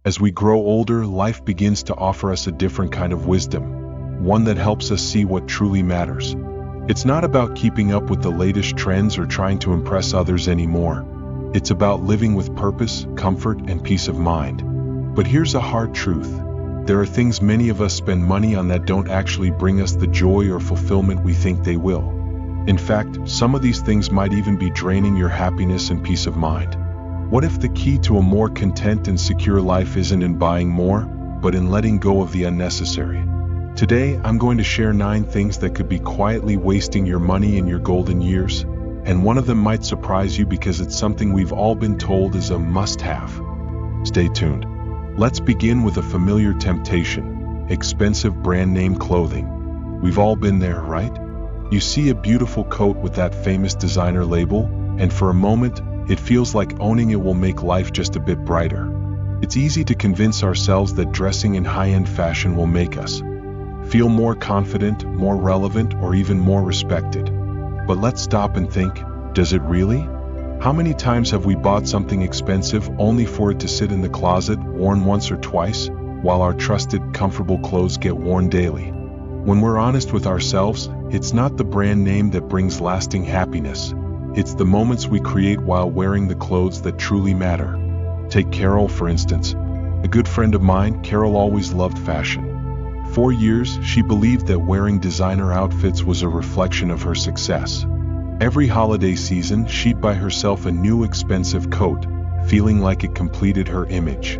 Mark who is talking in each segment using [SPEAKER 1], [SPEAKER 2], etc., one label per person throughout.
[SPEAKER 1] As we grow older, life begins to offer us a different kind of wisdom, one that helps us see what truly matters. It's not about keeping up with the latest trends or trying to impress others anymore. It's about living with purpose, comfort, and peace of mind. But here's a hard truth. There are things many of us spend money on that don't actually bring us the joy or fulfillment we think they will. In fact, some of these things might even be draining your happiness and peace of mind. What if the key to a more content and secure life isn't in buying more, but in letting go of the unnecessary? Today, I'm going to share 9 things that could be quietly wasting your money in your golden years, and one of them might surprise you because it's something we've all been told is a must-have. Stay tuned. Let's begin with a familiar temptation: expensive brand-name clothing. We've all been there, right? You see a beautiful coat with that famous designer label, and for a moment, it feels like owning it will make life just a bit brighter. It's easy to convince ourselves that dressing in high-end fashion will make us feel more confident, more relevant, or even more respected. But let's stop and think, does it really? How many times have we bought something expensive only for it to sit in the closet, worn once or twice, while our trusted, comfortable clothes get worn daily? When we're honest with ourselves, it's not the brand name that brings lasting happiness. It's the moments we create while wearing the clothes that truly matter. Take Carol, for instance. A good friend of mine, Carol always loved fashion. For years, she believed that wearing designer outfits was a reflection of her success. Every holiday season, she'd buy herself a new expensive coat, feeling like it completed her image.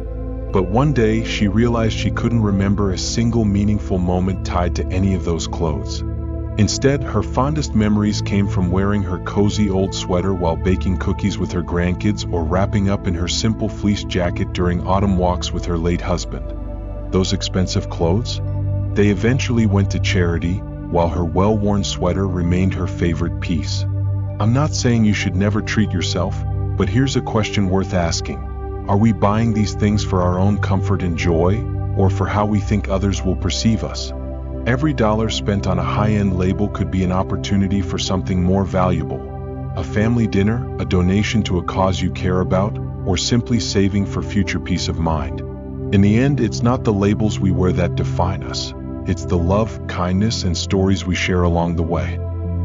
[SPEAKER 1] But one day, she realized she couldn't remember a single meaningful moment tied to any of those clothes. Instead, her fondest memories came from wearing her cozy old sweater while baking cookies with her grandkids or wrapping up in her simple fleece jacket during autumn walks with her late husband. Those expensive clothes? They eventually went to charity, while her well-worn sweater remained her favorite piece. I'm not saying you should never treat yourself, but here's a question worth asking. Are we buying these things for our own comfort and joy, or for how we think others will perceive us? Every dollar spent on a high-end label could be an opportunity for something more valuable. A family dinner, a donation to a cause you care about, or simply saving for future peace of mind. In the end, it's not the labels we wear that define us. It's the love, kindness, and stories we share along the way.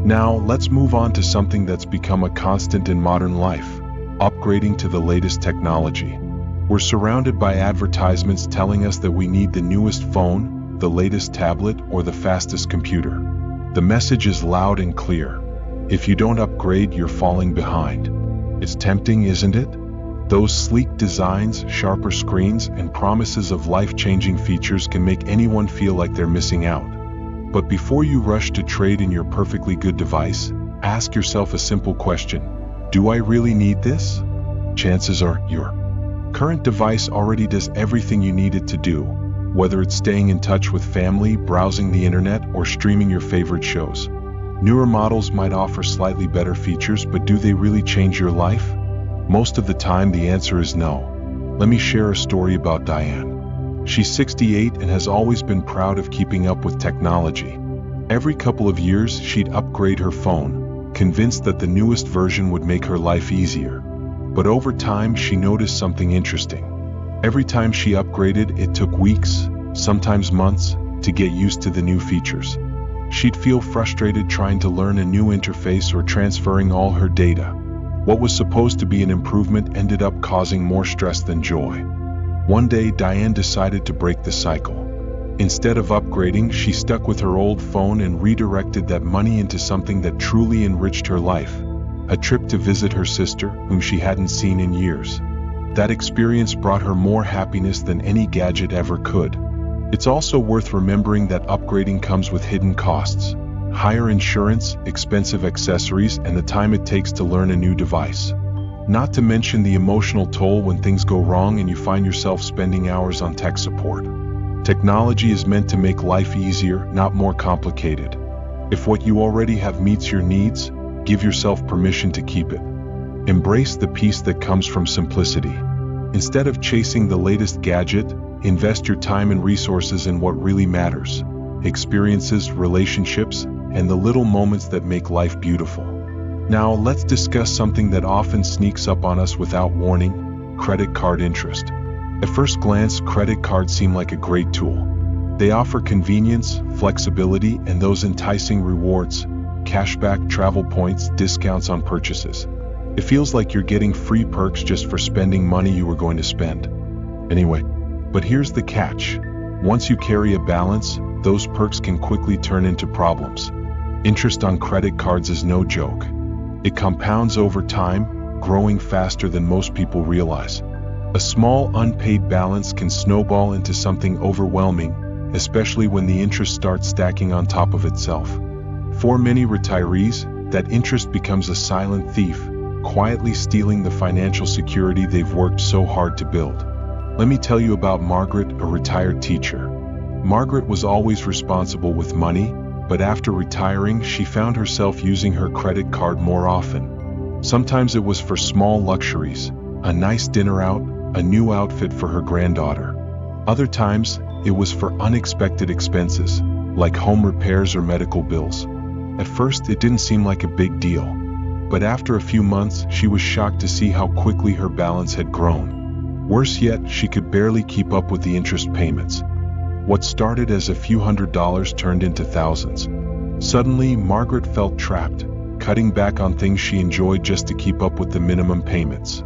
[SPEAKER 1] Now, let's move on to something that's become a constant in modern life: upgrading to the latest technology. We're surrounded by advertisements telling us that we need the newest phone, the latest tablet, or the fastest computer. The message is loud and clear. If you don't upgrade, you're falling behind. It's tempting, isn't it? Those sleek designs, sharper screens, and promises of life-changing features can make anyone feel like they're missing out. But before you rush to trade in your perfectly good device, ask yourself a simple question: do I really need this? Chances are your current device already does everything you need it to do, whether it's staying in touch with family, browsing the internet, or streaming your favorite shows. Newer models might offer slightly better features, but do they really change your life? Most of the time, the answer is no. Let me share a story about Diane. She's 68 and has always been proud of keeping up with technology. Every couple of years, she'd upgrade her phone, convinced that the newest version would make her life easier. But over time, she noticed something interesting. Every time she upgraded, it took weeks, sometimes months, to get used to the new features. She'd feel frustrated trying to learn a new interface or transferring all her data. What was supposed to be an improvement ended up causing more stress than joy. One day, Diane decided to break the cycle. Instead of upgrading, she stuck with her old phone and redirected that money into something that truly enriched her life: a trip to visit her sister, whom she hadn't seen in years. That experience brought her more happiness than any gadget ever could. It's also worth remembering that upgrading comes with hidden costs: higher insurance, expensive accessories, and the time it takes to learn a new device. Not to mention the emotional toll when things go wrong and you find yourself spending hours on tech support. Technology is meant to make life easier, not more complicated. If what you already have meets your needs, give yourself permission to keep it. Embrace the peace that comes from simplicity. Instead of chasing the latest gadget, invest your time and resources in what really matters: experiences, relationships, and the little moments that make life beautiful. Now, let's discuss something that often sneaks up on us without warning: credit card interest. At first glance, credit cards seem like a great tool. They offer convenience, flexibility, and those enticing rewards: cashback, travel points, discounts on purchases. It feels like you're getting free perks just for spending money you were going to spend anyway. But here's the catch. Once you carry a balance, those perks can quickly turn into problems. Interest on credit cards is no joke. It compounds over time, growing faster than most people realize. A small unpaid balance can snowball into something overwhelming, especially when the interest starts stacking on top of itself. For many retirees, that interest becomes a silent thief, quietly stealing the financial security they've worked so hard to build. Let me tell you about Margaret, a retired teacher. Margaret was always responsible with money, but after retiring, she found herself using her credit card more often. Sometimes it was for small luxuries, a nice dinner out, a new outfit for her granddaughter. Other times, it was for unexpected expenses, like home repairs or medical bills. At first, it didn't seem like a big deal, but after a few months, she was shocked to see how quickly her balance had grown. Worse yet, she could barely keep up with the interest payments. What started as a few $100s turned into thousands. Suddenly, Margaret felt trapped, cutting back on things she enjoyed just to keep up with the minimum payments.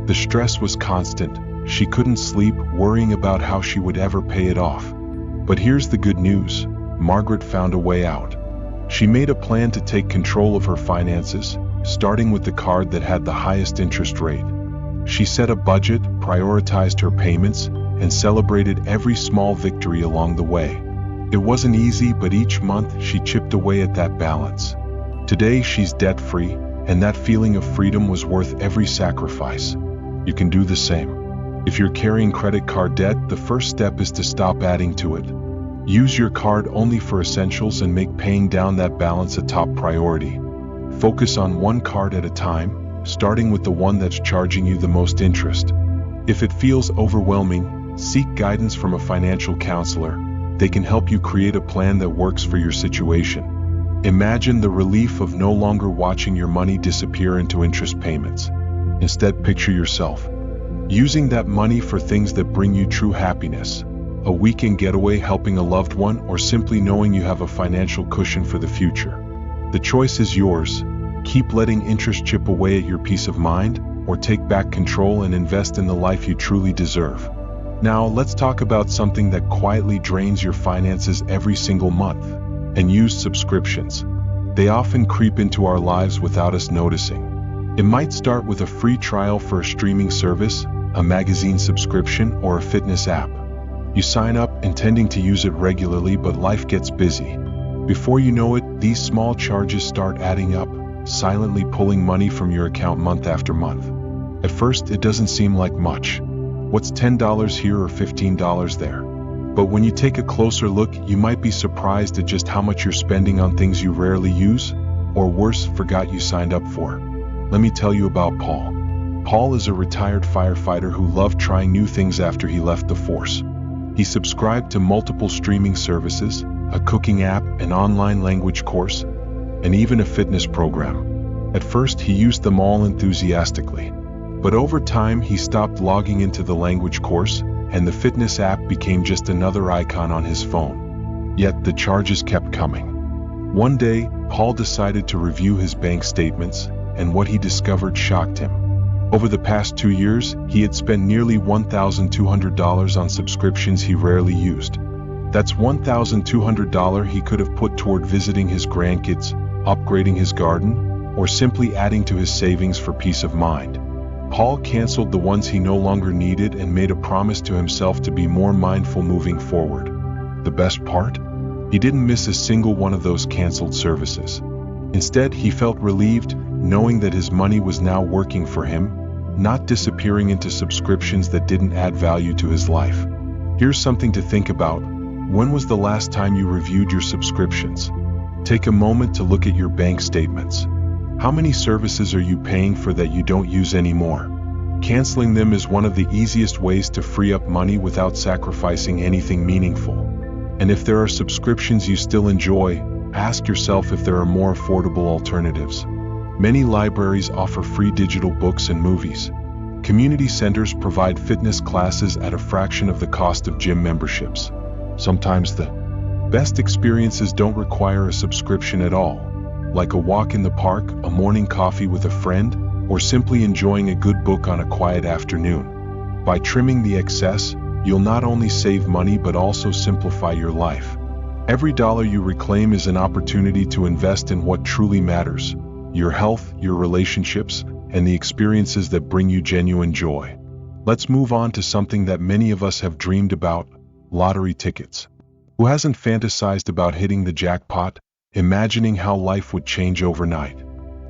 [SPEAKER 1] The stress was constant. She couldn't sleep, worrying about how she would ever pay it off. But here's the good news. Margaret found a way out. She made a plan to take control of her finances, starting with the card that had the highest interest rate. She set a budget, prioritized her payments, and celebrated every small victory along the way. It wasn't easy, but each month she chipped away at that balance. Today she's debt-free, and that feeling of freedom was worth every sacrifice. You can do the same. If you're carrying credit card debt, the first step is to stop adding to it. Use your card only for essentials and make paying down that balance a top priority. Focus on one card at a time, starting with the one that's charging you the most interest. If it feels overwhelming, seek guidance from a financial counselor. They can help you create a plan that works for your situation. Imagine the relief of no longer watching your money disappear into interest payments. Instead, picture yourself using that money for things that bring you true happiness. A weekend getaway, helping a loved one, or simply knowing you have a financial cushion for the future. The choice is yours. Keep letting interest chip away at your peace of mind, or take back control and invest in the life you truly deserve. Now, let's talk about something that quietly drains your finances every single month: unused subscriptions. They often creep into our lives without us noticing. It might start with a free trial for a streaming service, a magazine subscription, or a fitness app. You sign up intending to use it regularly, but life gets busy. Before you know it, these small charges start adding up, silently pulling money from your account month after month. At first, it doesn't seem like much. What's $10 here or $15 there? But when you take a closer look, you might be surprised at just how much you're spending on things you rarely use, or worse, forgot you signed up for. Let me tell you about Paul. Paul is a retired firefighter who loved trying new things after he left the force. He subscribed to multiple streaming services, a cooking app, an online language course, and even a fitness program. At first, he used them all enthusiastically. But over time, he stopped logging into the language course, and the fitness app became just another icon on his phone. Yet the charges kept coming. One day, Paul decided to review his bank statements, and what he discovered shocked him. Over the past 2 years, he had spent nearly $1,200 on subscriptions he rarely used. That's $1,200 he could have put toward visiting his grandkids, upgrading his garden, or simply adding to his savings for peace of mind. Paul canceled the ones he no longer needed and made a promise to himself to be more mindful moving forward. The best part? He didn't miss a single one of those canceled services. Instead, he felt relieved, knowing that his money was now working for him, not disappearing into subscriptions that didn't add value to his life. Here's something to think about. When was the last time you reviewed your subscriptions? Take a moment to look at your bank statements. How many services are you paying for that you don't use anymore? Canceling them is one of the easiest ways to free up money without sacrificing anything meaningful. And if there are subscriptions you still enjoy, ask yourself if there are more affordable alternatives. Many libraries offer free digital books and movies. Community centers provide fitness classes at a fraction of the cost of gym memberships. Sometimes the best experiences don't require a subscription at all, like a walk in the park, a morning coffee with a friend, or simply enjoying a good book on a quiet afternoon. By trimming the excess, you'll not only save money but also simplify your life. Every dollar you reclaim is an opportunity to invest in what truly matters: your health, your relationships, and the experiences that bring you genuine joy. Let's move on to something that many of us have dreamed about: lottery tickets. Who hasn't fantasized about hitting the jackpot, imagining how life would change overnight?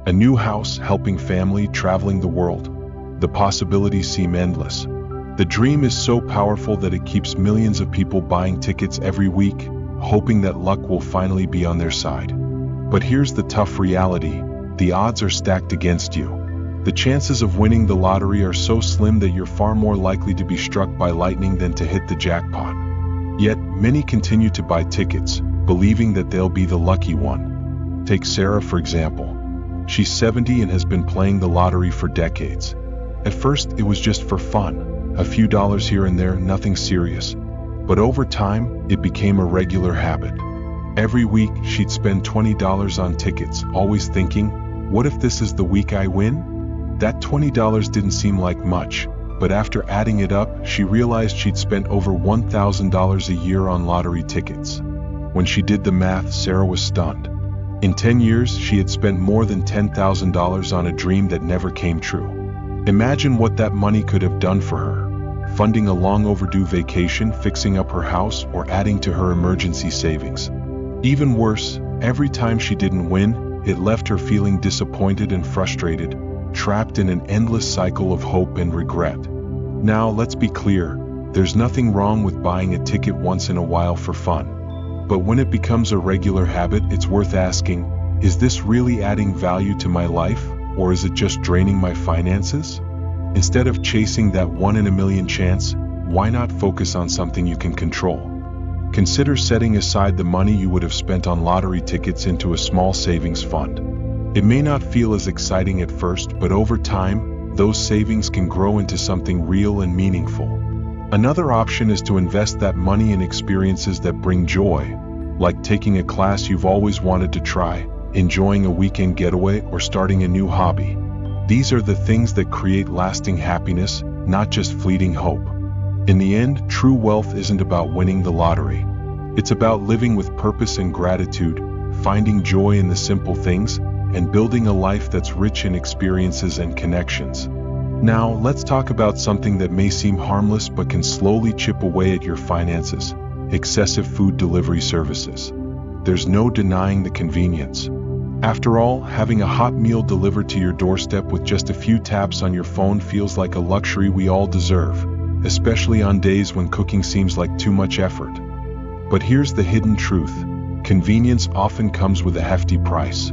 [SPEAKER 1] A new house, helping family, traveling the world. The possibilities seem endless. The dream is so powerful that it keeps millions of people buying tickets every week, hoping that luck will finally be on their side. But here's the tough reality: the odds are stacked against you. The chances of winning the lottery are so slim that you're far more likely to be struck by lightning than to hit the jackpot. Yet, many continue to buy tickets, believing that they'll be the lucky one. Take Sarah, for example. She's 70 and has been playing the lottery for decades. At first, it was just for fun, a few dollars here and there, nothing serious. But over time, it became a regular habit. Every week, she'd spend $20 on tickets, always thinking, what if this is the week I win? That $20 didn't seem like much, but after adding it up, she realized she'd spent over $1,000 a year on lottery tickets. When she did the math, Sarah was stunned. In 10 years, she had spent more than $10,000 on a dream that never came true. Imagine what that money could have done for her: funding a long overdue vacation, fixing up her house, or adding to her emergency savings. Even worse, every time she didn't win, it left her feeling disappointed and frustrated, trapped in an endless cycle of hope and regret. Now, let's be clear, there's nothing wrong with buying a ticket once in a while for fun. But when it becomes a regular habit, it's worth asking, is this really adding value to my life, or is it just draining my finances? Instead of chasing that 1 in a million chance, why not focus on something you can control? Consider setting aside the money you would have spent on lottery tickets into a small savings fund. It may not feel as exciting at first, but over time, those savings can grow into something real and meaningful. Another option is to invest that money in experiences that bring joy, like taking a class you've always wanted to try, enjoying a weekend getaway, or starting a new hobby. These are the things that create lasting happiness, not just fleeting hope. In the end, true wealth isn't about winning the lottery. It's about living with purpose and gratitude, finding joy in the simple things, and building a life that's rich in experiences and connections. Now, let's talk about something that may seem harmless but can slowly chip away at your finances: excessive food delivery services. There's no denying the convenience. After all, having a hot meal delivered to your doorstep with just a few taps on your phone feels like a luxury we all deserve, especially on days when cooking seems like too much effort. But here's the hidden truth: convenience often comes with a hefty price.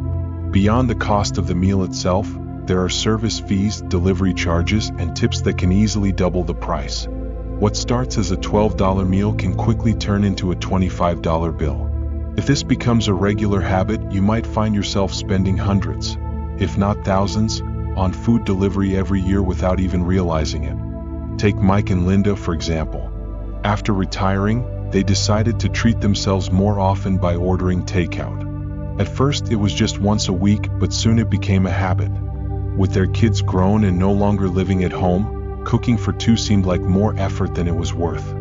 [SPEAKER 1] Beyond the cost of the meal itself, there are service fees, delivery charges, and tips that can easily double the price. What starts as a $12 meal can quickly turn into a $25 bill. If this becomes a regular habit, you might find yourself spending hundreds, if not thousands, on food delivery every year without even realizing it. Take Mike and Linda, for example. After retiring, they decided to treat themselves more often by ordering takeout. At first, it was just once a week, but soon it became a habit. With their kids grown and no longer living at home, cooking for two seemed like more effort than it was worth.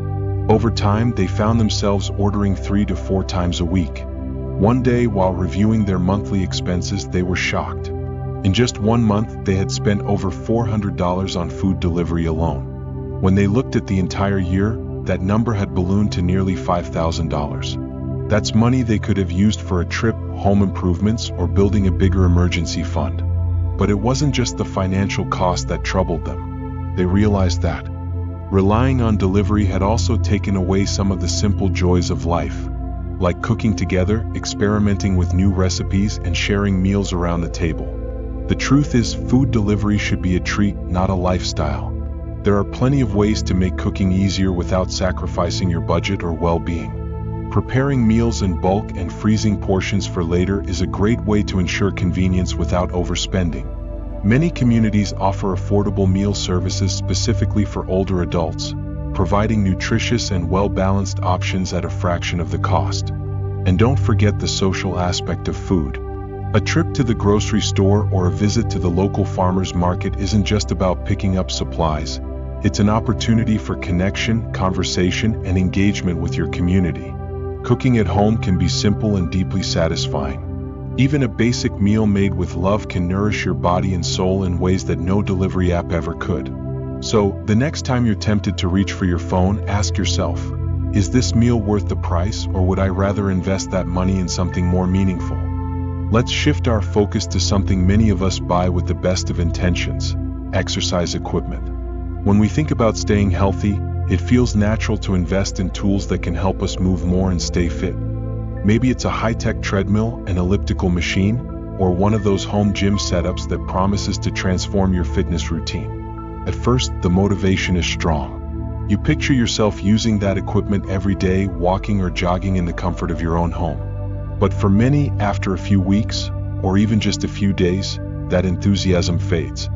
[SPEAKER 1] Over time, they found themselves ordering 3 to 4 times a week. One day, while reviewing their monthly expenses, they were shocked. In just 1 month, they had spent over $400 on food delivery alone. When they looked at the entire year, that number had ballooned to nearly $5,000. That's money they could have used for a trip, home improvements, or building a bigger emergency fund. But it wasn't just the financial cost that troubled them. They realized that relying on delivery had also taken away some of the simple joys of life, like cooking together, experimenting with new recipes, and sharing meals around the table. The truth is, food delivery should be a treat, not a lifestyle. There are plenty of ways to make cooking easier without sacrificing your budget or well-being. Preparing meals in bulk and freezing portions for later is a great way to ensure convenience without overspending. Many communities offer affordable meal services specifically for older adults, providing nutritious and well-balanced options at a fraction of the cost. And don't forget the social aspect of food. A trip to the grocery store or a visit to the local farmer's market isn't just about picking up supplies. It's an opportunity for connection, conversation, and engagement with your community. Cooking at home can be simple and deeply satisfying. Even a basic meal made with love can nourish your body and soul in ways that no delivery app ever could. So, the next time you're tempted to reach for your phone, ask yourself, is this meal worth the price, or would I rather invest that money in something more meaningful? Let's shift our focus to something many of us buy with the best of intentions: exercise equipment. When we think about staying healthy, it feels natural to invest in tools that can help us move more and stay fit. Maybe it's a high-tech treadmill, an elliptical machine, or one of those home gym setups that promises to transform your fitness routine. At first, the motivation is strong. You picture yourself using that equipment every day, walking or jogging in the comfort of your own home. But for many, after a few weeks, or even just a few days, that enthusiasm fades.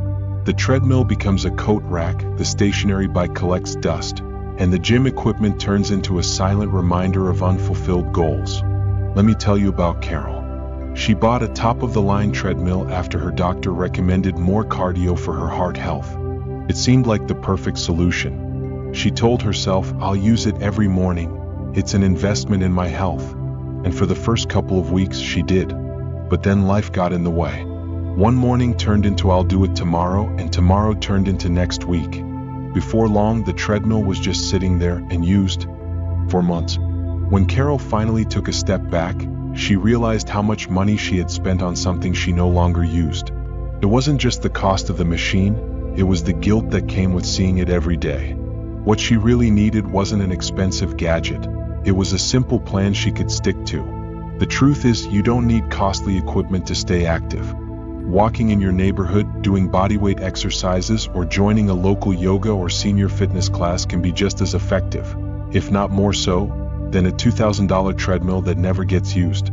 [SPEAKER 1] The treadmill becomes a coat rack, the stationary bike collects dust, and the gym equipment turns into a silent reminder of unfulfilled goals. Let me tell you about Carol. She bought a top-of-the-line treadmill after her doctor recommended more cardio for her heart health. It seemed like the perfect solution. She told herself, "I'll use it every morning. It's an investment in my health." And for the first couple of weeks, she did. But then life got in the way. One morning turned into "I'll do it tomorrow," and tomorrow turned into next week. Before long, the treadmill was just sitting there, unused, for months. When Carol finally took a step back, she realized how much money she had spent on something she no longer used. It wasn't just the cost of the machine, it was the guilt that came with seeing it every day. What she really needed wasn't an expensive gadget. It was a simple plan she could stick to. The truth is, you don't need costly equipment to stay active. Walking in your neighborhood, doing bodyweight exercises, or joining a local yoga or senior fitness class can be just as effective, if not more so, than a $2,000 treadmill that never gets used.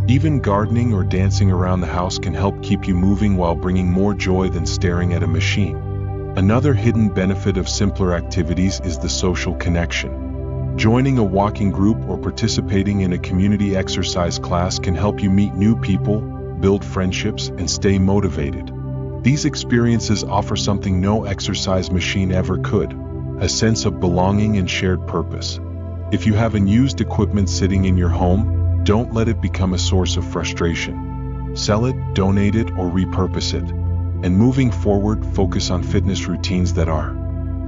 [SPEAKER 1] Even gardening or dancing around the house can help keep you moving while bringing more joy than staring at a machine. Another hidden benefit of simpler activities is the social connection. Joining a walking group or participating in a community exercise class can help you meet new people, build friendships, and stay motivated. These experiences offer something no exercise machine ever could: a sense of belonging and shared purpose. If you have unused equipment sitting in your home, don't let it become a source of frustration. Sell it, donate it, or repurpose it. And moving forward, focus on fitness routines that are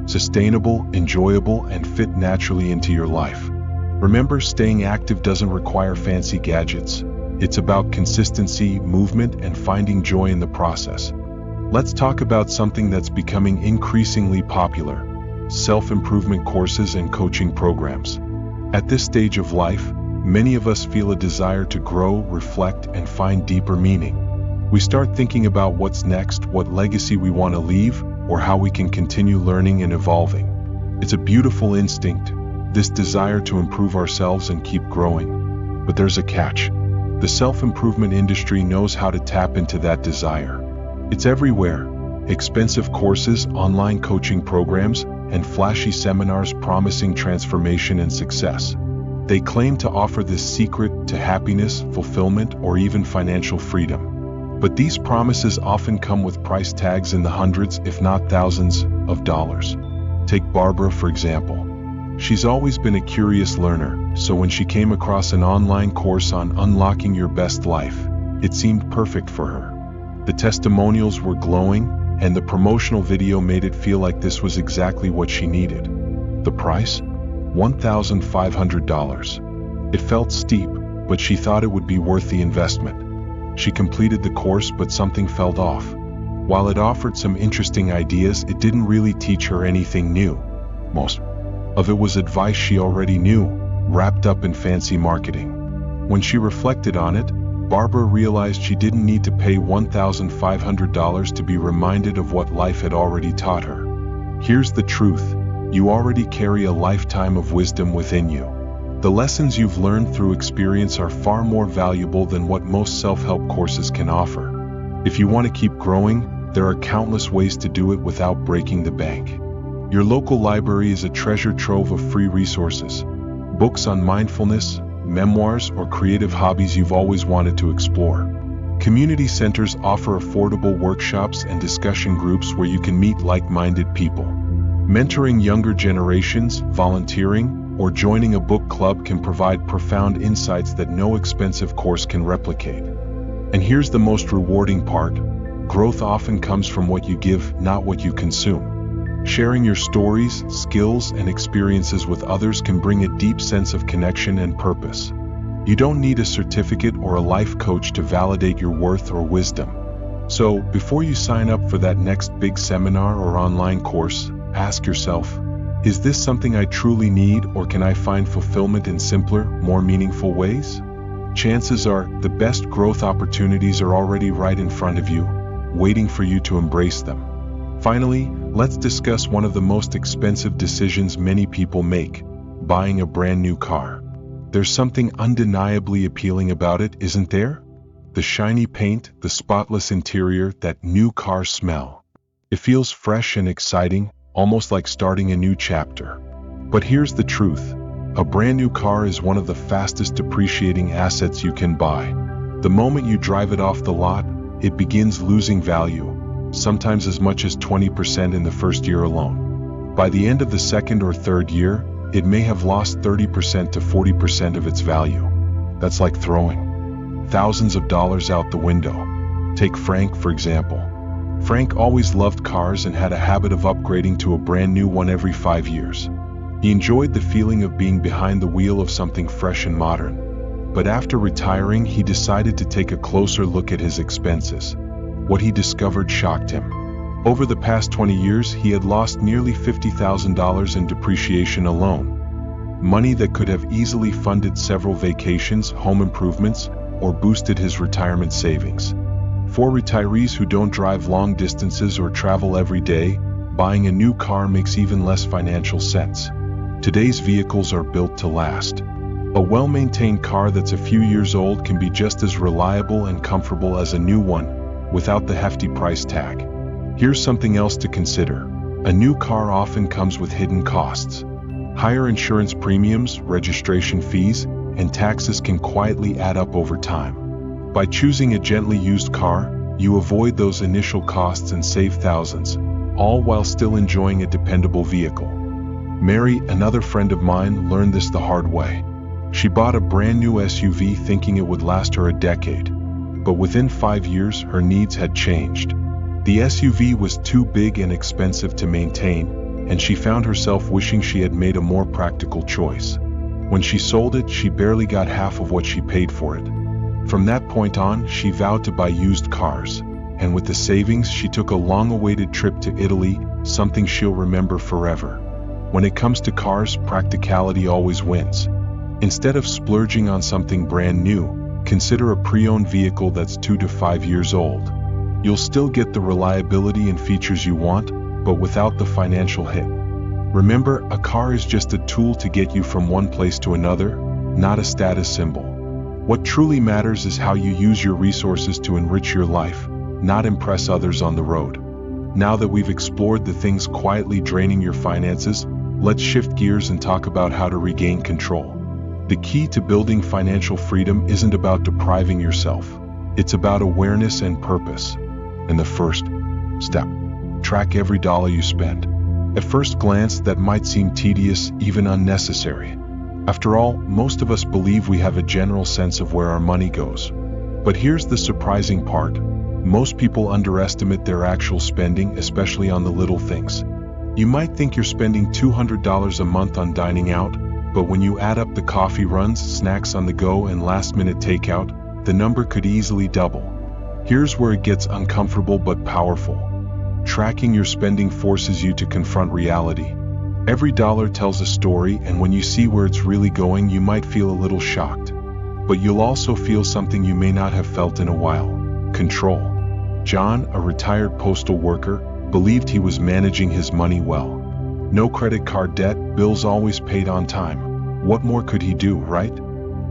[SPEAKER 1] sustainable, enjoyable, and fit naturally into your life. Remember, staying active doesn't require fancy gadgets. It's about consistency, movement, and finding joy in the process. Let's talk about something that's becoming increasingly popular: self-improvement courses and coaching programs. At this stage of life, many of us feel a desire to grow, reflect, and find deeper meaning. We start thinking about what's next, what legacy we want to leave, or how we can continue learning and evolving. It's a beautiful instinct, this desire to improve ourselves and keep growing. But there's a catch. The self-improvement industry knows how to tap into that desire. It's everywhere: expensive courses, online coaching programs, and flashy seminars promising transformation and success. They claim to offer this secret to happiness, fulfillment, or even financial freedom. But these promises often come with price tags in the hundreds, if not thousands, of dollars. Take Barbara, for example. She's always been a curious learner, so when she came across an online course on unlocking your best life, it seemed perfect for her. The testimonials were glowing, and the promotional video made it feel like this was exactly what she needed. The price? $1,500. It felt steep, but she thought it would be worth the investment. She completed the course, but something felt off. While it offered some interesting ideas, it didn't really teach her anything new. Most of it was advice she already knew, wrapped up in fancy marketing. When she reflected on it, Barbara realized she didn't need to pay $1,500 to be reminded of what life had already taught her. Here's the truth: you already carry a lifetime of wisdom within you. The lessons you've learned through experience are far more valuable than what most self-help courses can offer. If you want to keep growing, There are countless ways to do it without breaking the bank. Your local library is a treasure trove of free resources. Books on mindfulness, memoirs, or creative hobbies you've always wanted to explore. Community centers offer affordable workshops and discussion groups where you can meet like-minded people. Mentoring younger generations, volunteering, or joining a book club can provide profound insights that no expensive course can replicate. And here's the most rewarding part: growth often comes from what you give, not what you consume. Sharing your stories, skills, and experiences with others can bring a deep sense of connection and purpose. You don't need a certificate or a life coach to validate your worth or wisdom. So, before you sign up for that next big seminar or online course, ask yourself, is this something I truly need, or can I find fulfillment in simpler, more meaningful ways? Chances are, the best growth opportunities are already right in front of you, waiting for you to embrace them. Finally, let's discuss one of the most expensive decisions many people make: buying a brand new car. There's something undeniably appealing about it, isn't there? The shiny paint, the spotless interior, that new car smell. It feels fresh and exciting, almost like starting a new chapter. But here's the truth: a brand new car is one of the fastest depreciating assets you can buy. The moment you drive it off the lot, it begins losing value, sometimes as much as 20% in the first year alone. By the end of the second or third year, it may have lost 30% to 40% of its value. That's like throwing thousands of dollars out the window. Take Frank, for example. Frank always loved cars and had a habit of upgrading to a brand new one every 5 years. He enjoyed the feeling of being behind the wheel of something fresh and modern. But after retiring, he decided to take a closer look at his expenses. What he discovered shocked him. Over the past 20 years, he had lost nearly $50,000 in depreciation alone. Money that could have easily funded several vacations, home improvements, or boosted his retirement savings. For retirees who don't drive long distances or travel every day, buying a new car makes even less financial sense. Today's vehicles are built to last. A well-maintained car that's a few years old can be just as reliable and comfortable as a new one, without the hefty price tag. Here's something else to consider. A new car often comes with hidden costs. Higher insurance premiums, registration fees, and taxes can quietly add up over time. By choosing a gently used car, you avoid those initial costs and save thousands, all while still enjoying a dependable vehicle. Mary, another friend of mine, learned this the hard way. She bought a brand new SUV thinking it would last her a decade. But within 5 years, her needs had changed. The SUV was too big and expensive to maintain, and she found herself wishing she had made a more practical choice. When she sold it, she barely got half of what she paid for it. From that point on, she vowed to buy used cars, and with the savings, she took a long-awaited trip to Italy, something she'll remember forever. When it comes to cars, practicality always wins. Instead of splurging on something brand new, consider a pre-owned vehicle that's 2 to 5 years old. You'll still get the reliability and features you want, but without the financial hit. Remember, a car is just a tool to get you from one place to another, not a status symbol. What truly matters is how you use your resources to enrich your life, not impress others on the road. Now that we've explored the things quietly draining your finances, let's shift gears and talk about how to regain control. The key to building financial freedom isn't about depriving yourself. It's about awareness and purpose. And the first step: track every dollar you spend. At first glance, that might seem tedious, even unnecessary. After all, most of us believe we have a general sense of where our money goes. But here's the surprising part: most people underestimate their actual spending, especially on the little things. You might think you're spending $200 a month on dining out, but when you add up the coffee runs, snacks on the go, and last-minute takeout, the number could easily double. Here's where it gets uncomfortable but powerful. Tracking your spending forces you to confront reality. Every dollar tells a story, and when you see where it's really going, you might feel a little shocked. But you'll also feel something you may not have felt in a while: control. John, a retired postal worker, believed he was managing his money well. No credit card debt, bills always paid on time. What more could he do, right?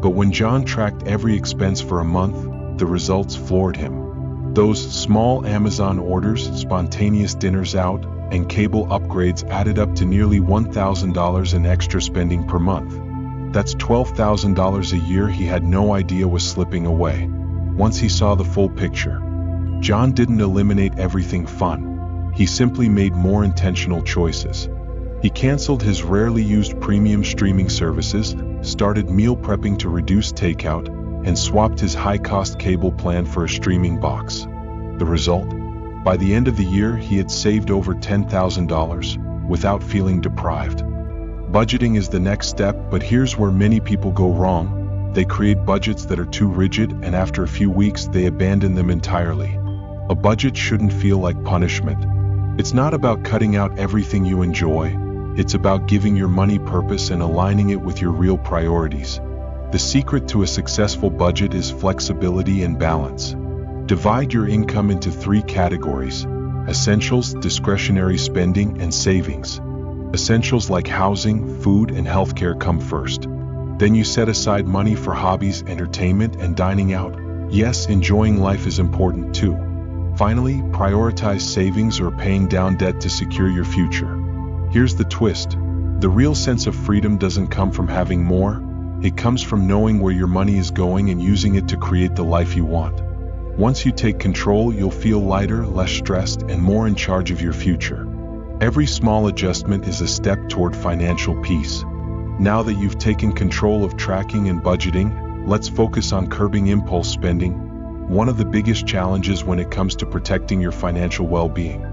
[SPEAKER 1] But when John tracked every expense for a month, the results floored him. Those small Amazon orders, spontaneous dinners out, and cable upgrades added up to nearly $1,000 in extra spending per month. That's $12,000 a year he had no idea was slipping away. Once he saw the full picture, John didn't eliminate everything fun. He simply made more intentional choices. He canceled his rarely used premium streaming services, started meal prepping to reduce takeout, and swapped his high-cost cable plan for a streaming box. The result? By the end of the year, he had saved over $10,000 without feeling deprived. Budgeting is the next step, but here's where many people go wrong. They create budgets that are too rigid, and after a few weeks, they abandon them entirely. A budget shouldn't feel like punishment. It's not about cutting out everything you enjoy. It's about giving your money purpose and aligning it with your real priorities. The secret to a successful budget is flexibility and balance. Divide your income into 3 categories: essentials, discretionary spending, and savings. Essentials like housing, food, and healthcare come first. Then you set aside money for hobbies, entertainment, and dining out. Yes, enjoying life is important too. Finally, prioritize savings or paying down debt to secure your future. Here's the twist. The real sense of freedom doesn't come from having more. It comes from knowing where your money is going and using it to create the life you want. Once you take control, you'll feel lighter, less stressed, and more in charge of your future. Every small adjustment is a step toward financial peace. Now that you've taken control of tracking and budgeting, let's focus on curbing impulse spending, one of the biggest challenges when it comes to protecting your financial well-being.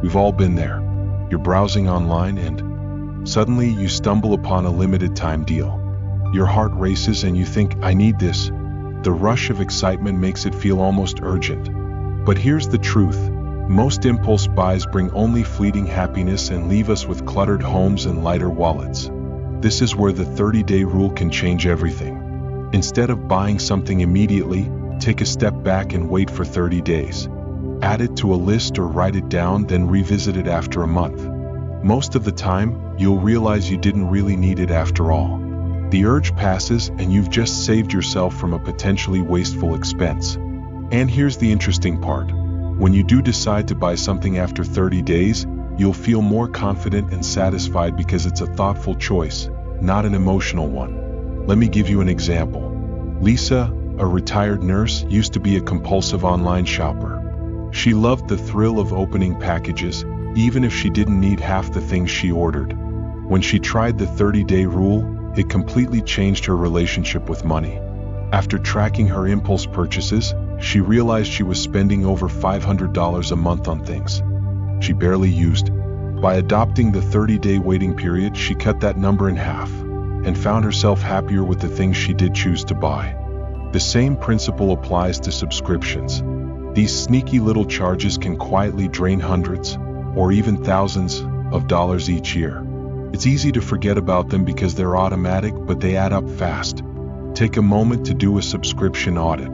[SPEAKER 1] We've all been there. You're browsing online and suddenly you stumble upon a limited time deal. Your heart races and you think, I need this. The rush of excitement makes it feel almost urgent. But here's the truth. Most impulse buys bring only fleeting happiness and leave us with cluttered homes and lighter wallets. This is where the 30-day rule can change everything. Instead of buying something immediately, take a step back and wait for 30 days. Add it to a list or write it down, then revisit it after a month. Most of the time, you'll realize you didn't really need it after all. The urge passes and you've just saved yourself from a potentially wasteful expense. And here's the interesting part. When you do decide to buy something after 30 days, you'll feel more confident and satisfied because it's a thoughtful choice, not an emotional one. Let me give you an example. Lisa, a retired nurse, used to be a compulsive online shopper. She loved the thrill of opening packages, even if she didn't need half the things she ordered. When she tried the 30-day rule, it completely changed her relationship with money. After tracking her impulse purchases, she realized she was spending over $500 a month on things she barely used. By adopting the 30-day waiting period, she cut that number in half and found herself happier with the things she did choose to buy. The same principle applies to subscriptions. These sneaky little charges can quietly drain hundreds or even thousands of dollars each year. It's easy to forget about them because they're automatic, but they add up fast. Take a moment to do a subscription audit.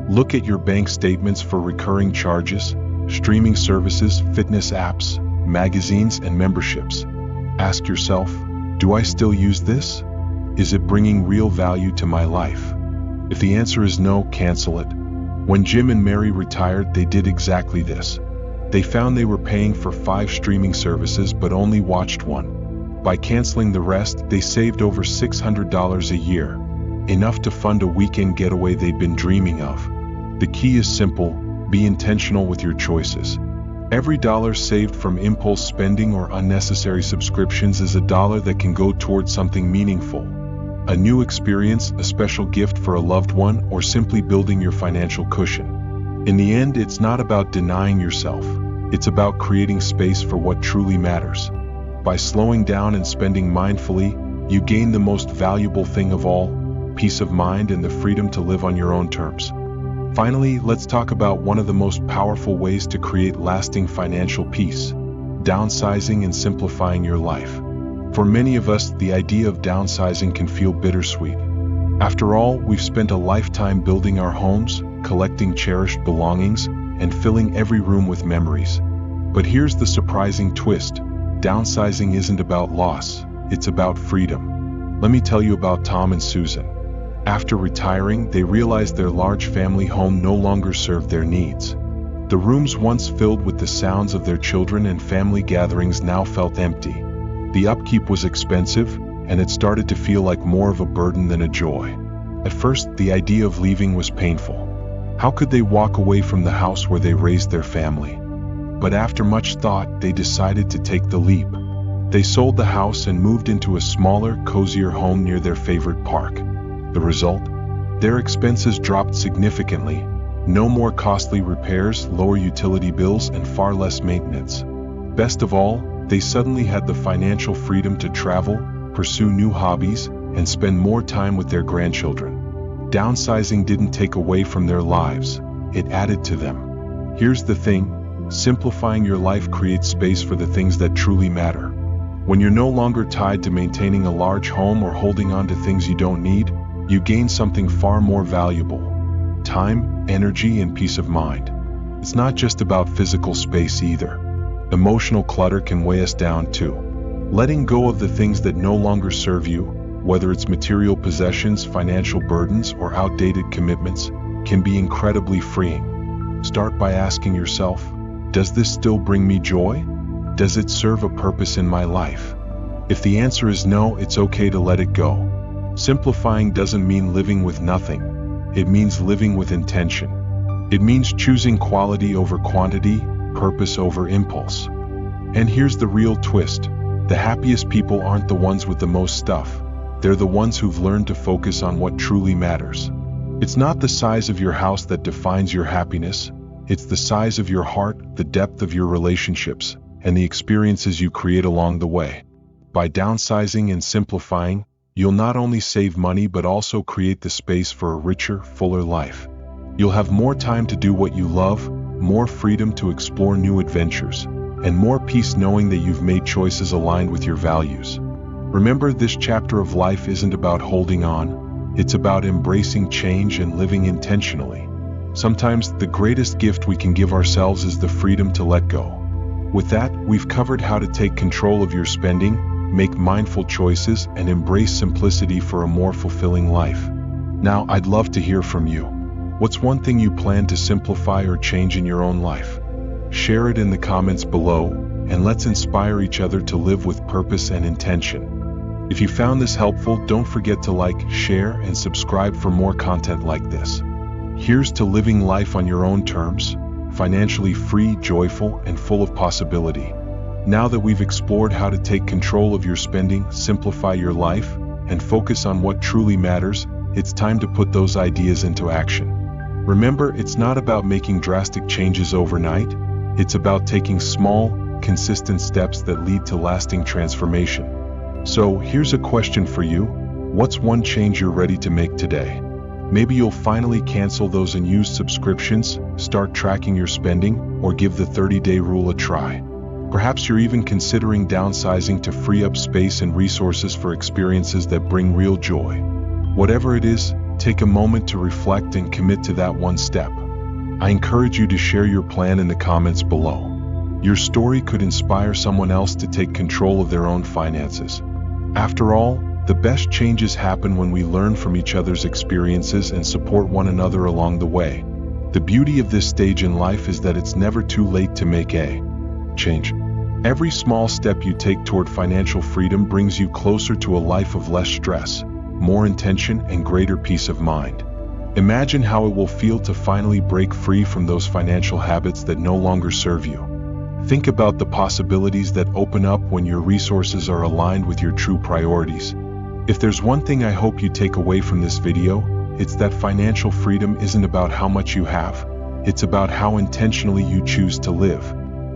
[SPEAKER 1] Look at your bank statements for recurring charges, streaming services, fitness apps, magazines, and memberships. Ask yourself, do I still use this? Is it bringing real value to my life? If the answer is no, cancel it. When Jim and Mary retired, they did exactly this. They found they were paying for 5 streaming services but only watched one. By canceling the rest, they saved over $600 a year, enough to fund a weekend getaway they'd been dreaming of. The key is simple: be intentional with your choices. Every dollar saved from impulse spending or unnecessary subscriptions is a dollar that can go towards something meaningful. A new experience, a special gift for a loved one, or simply building your financial cushion. In the end, it's not about denying yourself. It's about creating space for what truly matters. By slowing down and spending mindfully, you gain the most valuable thing of all: peace of mind and the freedom to live on your own terms. Finally, let's talk about one of the most powerful ways to create lasting financial peace: downsizing and simplifying your life. For many of us, the idea of downsizing can feel bittersweet. After all, we've spent a lifetime building our homes, collecting cherished belongings, and filling every room with memories. But here's the surprising twist: downsizing isn't about loss, it's about freedom. Let me tell you about Tom and Susan. After retiring, they realized their large family home no longer served their needs. The rooms once filled with the sounds of their children and family gatherings now felt empty. The upkeep was expensive, and it started to feel like more of a burden than a joy. At first, the idea of leaving was painful. How could they walk away from the house where they raised their family? But after much thought, they decided to take the leap. They sold the house and moved into a smaller, cozier home near their favorite park. The result? Their expenses dropped significantly. No more costly repairs, lower utility bills, and far less maintenance. Best of all, they suddenly had the financial freedom to travel, pursue new hobbies, and spend more time with their grandchildren. Downsizing didn't take away from their lives, it added to them. Here's the thing, simplifying your life creates space for the things that truly matter. When you're no longer tied to maintaining a large home or holding on to things you don't need, you gain something far more valuable: time, energy, and peace of mind. It's not just about physical space either. Emotional clutter can weigh us down too. Letting go of the things that no longer serve you, whether it's material possessions, financial burdens, or outdated commitments, can be incredibly freeing. Start by asking yourself, does this still bring me joy? Does it serve a purpose in my life? If the answer is no, it's okay to let it go. Simplifying doesn't mean living with nothing. It means living with intention. It means choosing quality over quantity, purpose over impulse. And here's the real twist. The happiest people aren't the ones with the most stuff. They're the ones who've learned to focus on what truly matters. It's not the size of your house that defines your happiness. It's the size of your heart, the depth of your relationships, and the experiences you create along the way. By downsizing and simplifying, you'll not only save money but also create the space for a richer, fuller life. You'll have more time to do what you love, more freedom to explore new adventures, and more peace knowing that you've made choices aligned with your values. Remember, this chapter of life isn't about holding on, it's about embracing change and living intentionally. Sometimes the greatest gift we can give ourselves is the freedom to let go. With that, we've covered how to take control of your spending, make mindful choices, and embrace simplicity for a more fulfilling life. Now, I'd love to hear from you. What's one thing you plan to simplify or change in your own life? Share it in the comments below, and let's inspire each other to live with purpose and intention. If you found this helpful, don't forget to like, share, and subscribe for more content like this. Here's to living life on your own terms, financially free, joyful, and full of possibility. Now that we've explored how to take control of your spending, simplify your life, and focus on what truly matters, it's time to put those ideas into action. Remember, it's not about making drastic changes overnight. It's about taking small, consistent steps that lead to lasting transformation. So, here's a question for you. What's one change you're ready to make today? Maybe you'll finally cancel those unused subscriptions, start tracking your spending, or give the 30-day rule a try. Perhaps you're even considering downsizing to free up space and resources for experiences that bring real joy. Whatever it is, take a moment to reflect and commit to that one step. I encourage you to share your plan in the comments below. Your story could inspire someone else to take control of their own finances. After all, the best changes happen when we learn from each other's experiences and support one another along the way. The beauty of this stage in life is that it's never too late to make a change. Every small step you take toward financial freedom brings you closer to a life of less stress, more intention, and greater peace of mind. Imagine how it will feel to finally break free from those financial habits that no longer serve you. Think about the possibilities that open up when your resources are aligned with your true priorities. If there's one thing I hope you take away from this video, it's that financial freedom isn't about how much you have. It's about how intentionally you choose to live.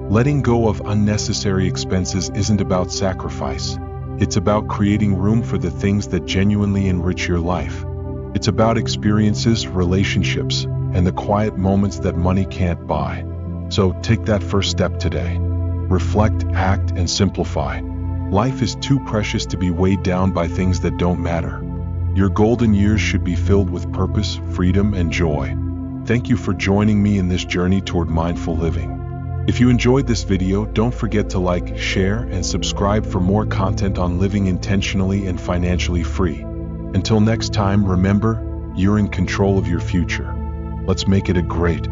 [SPEAKER 1] Letting go of unnecessary expenses isn't about sacrifice. It's about creating room for the things that genuinely enrich your life. It's about experiences, relationships, and the quiet moments that money can't buy. So take that first step today. Reflect, act, and simplify. Life is too precious to be weighed down by things that don't matter. Your golden years should be filled with purpose, freedom, and joy. Thank you for joining me in this journey toward mindful living. If you enjoyed this video, don't forget to like, share, and subscribe for more content on living intentionally and financially free. Until next time, remember, you're in control of your future. Let's make it a great,